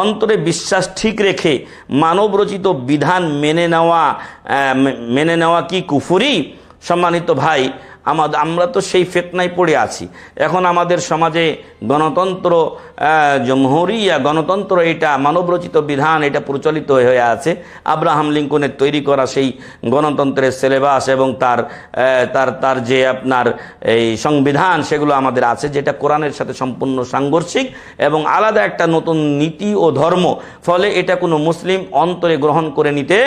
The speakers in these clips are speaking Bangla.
অন্তরে বিশ্বাস ঠিক রেখে মানবরচিত বিধান মেনে নেওয়া কি কুফরি? সম্মানিত ভাই, আমরা তো সেই ফিতনায় পড়ে আছি। এখন আমাদের সমাজে গণতন্ত্র, জমহুরিয়া গণতন্ত্র, এটা মানবরচিত বিধান, এটা প্রচলিত হয়ে আছে। আব্রাহাম লিঙ্কনের তৈরি করা সেই গণতন্ত্রের সিলেবাস এবং তার যে আপনার এই সংবিধান, সেগুলো আমাদের আছে, যেটা কোরআনের সাথে সম্পূর্ণ সাংঘর্ষিক এবং আলাদা একটা নতুন নীতি ও ধর্ম। ফলে এটা কোনো মুসলিম অন্তরে গ্রহণ করে নিতে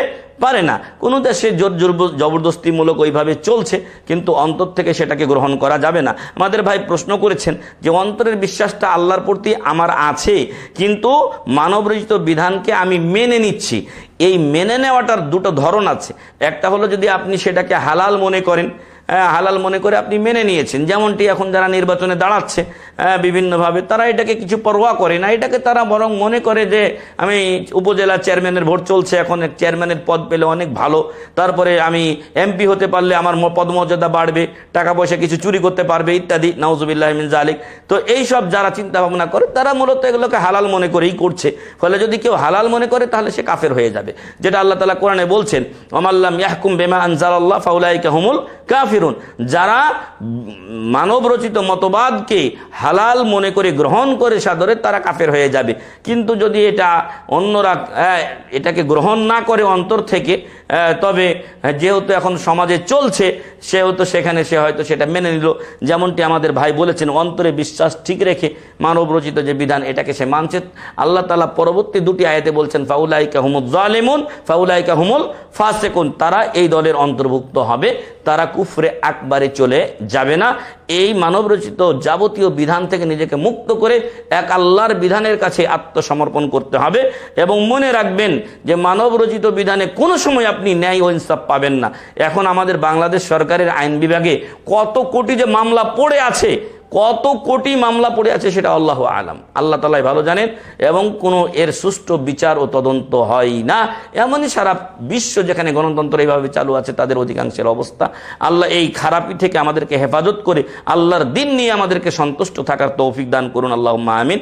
পারে না। কোনো দেশে জোর জবরদস্তিমূলক ওইভাবে চলছে, কিন্তু অন্তর থেকে সেটাকে গ্রহণ করা যাবে না। আমাদের ভাই প্রশ্ন করেছেন যে অন্তরের বিশ্বাসটা আল্লাহর প্রতি আমার আছে, কিন্তু মানবরচিত বিধানকে আমি মেনে নিচ্ছি। এই মেনে নেওয়াটার দুটো ধরন আছে। একটা হলো যদি আপনি সেটাকে হালাল মনে করেন, হালাল মনে করে আপনি মেনে নিয়েছেন, যেমনটি এখন যারা নির্বাচনে দাঁড়াচ্ছে বিভিন্নভাবে, তারা এটাকে কিছু পরোয়া করে না। এটাকে তারা বরং মনে করে যে আমি উপজেলা চেয়ারম্যানের ভোট চলছে, এখন চেয়ারম্যানের পদ পেলে অনেক ভালো, তারপরে আমি এমপি হতে পারলে আমার পদমর্যাদা বাড়বে, টাকা পয়সা কিছু চুরি করতে পারবে ইত্যাদি, নাউজুবিল্লাহ মিন জালিক। তো এই সব যারা চিন্তা ভাবনা করে, তারা মূলত এগুলোকে হালাল মনে করেই করছে। ফলে যদি কেউ হালাল মনে করে, তাহলে সে কাফের হয়ে যাবে, যেটা আল্লাহ তাআলা কোরআনে বলছেন, ওয়ামাল্লাম ইয়াহকুম বিমা আনজালাল্লাহ ফাউলাইকা হুমুল কাফিরুন। যারা মানবরচিত মতবাদকে হালাল মনে করে গ্রহণ করে সাদরে, তারা কাফের হয়ে যাবে। কিন্তু যদি এটা অন্যরা এটাকে গ্রহণ না করে অন্তর থেকে, তবে যেহেতু এখন সমাজে চলছে, সেহেতু সেখানে সে হয়তো সেটা মেনে নিল। যেমনটি আমাদের ভাই বলেছেন, অন্তরে বিশ্বাস ঠিক রেখে মানবরচিত যে বিধান, এটাকে সে মানছে। আল্লাহ তাআলা পরবর্তী দুটি আয়াতে বলছেন, ফাউলাইকা হুমুজ জালিমুন ফাউলাইকা হুমুল ফাসিকুন। তারা এই দলের অন্তর্ভুক্ত হবে, তারা কুফরে আকবারে চলে যাবে না। এই মানবরচিত যাবতীয় বিধান থেকে নিজেকে মুক্ত করে এক আল্লাহর বিধানের কাছে আত্মসমর্পণ করতে হবে। এবং মনে রাখবেন যে মানবরচিত বিধানে কোনো সময় আপনি ন্যায় ও ইনসাফ পাবেন না। এখন আমাদের বাংলাদেশ সরকারের আইন বিভাগে কত কোটি যে মামলা পড়ে আছে, কত কোটি মামলা পড়ে আছে, সেটা আল্লাহু আলাম, আল্লাহ তাআলাই ভালো জানেন। এবং কোনো এর সুষ্ঠু বিচার ও তদন্ত হয় না। এমনই সারা বিশ্ব যেখানে গণতন্ত্র এইভাবে চালু আছে, তাদের অধিকাংশের অবস্থা। আল্লাহ এই খারাপি থেকে আমাদেরকে হেফাজত করে আল্লাহর দিন নিয়ে আমাদেরকে সন্তুষ্ট থাকার তৌফিক দান করুন, আল্লাহুম্মা আমিন।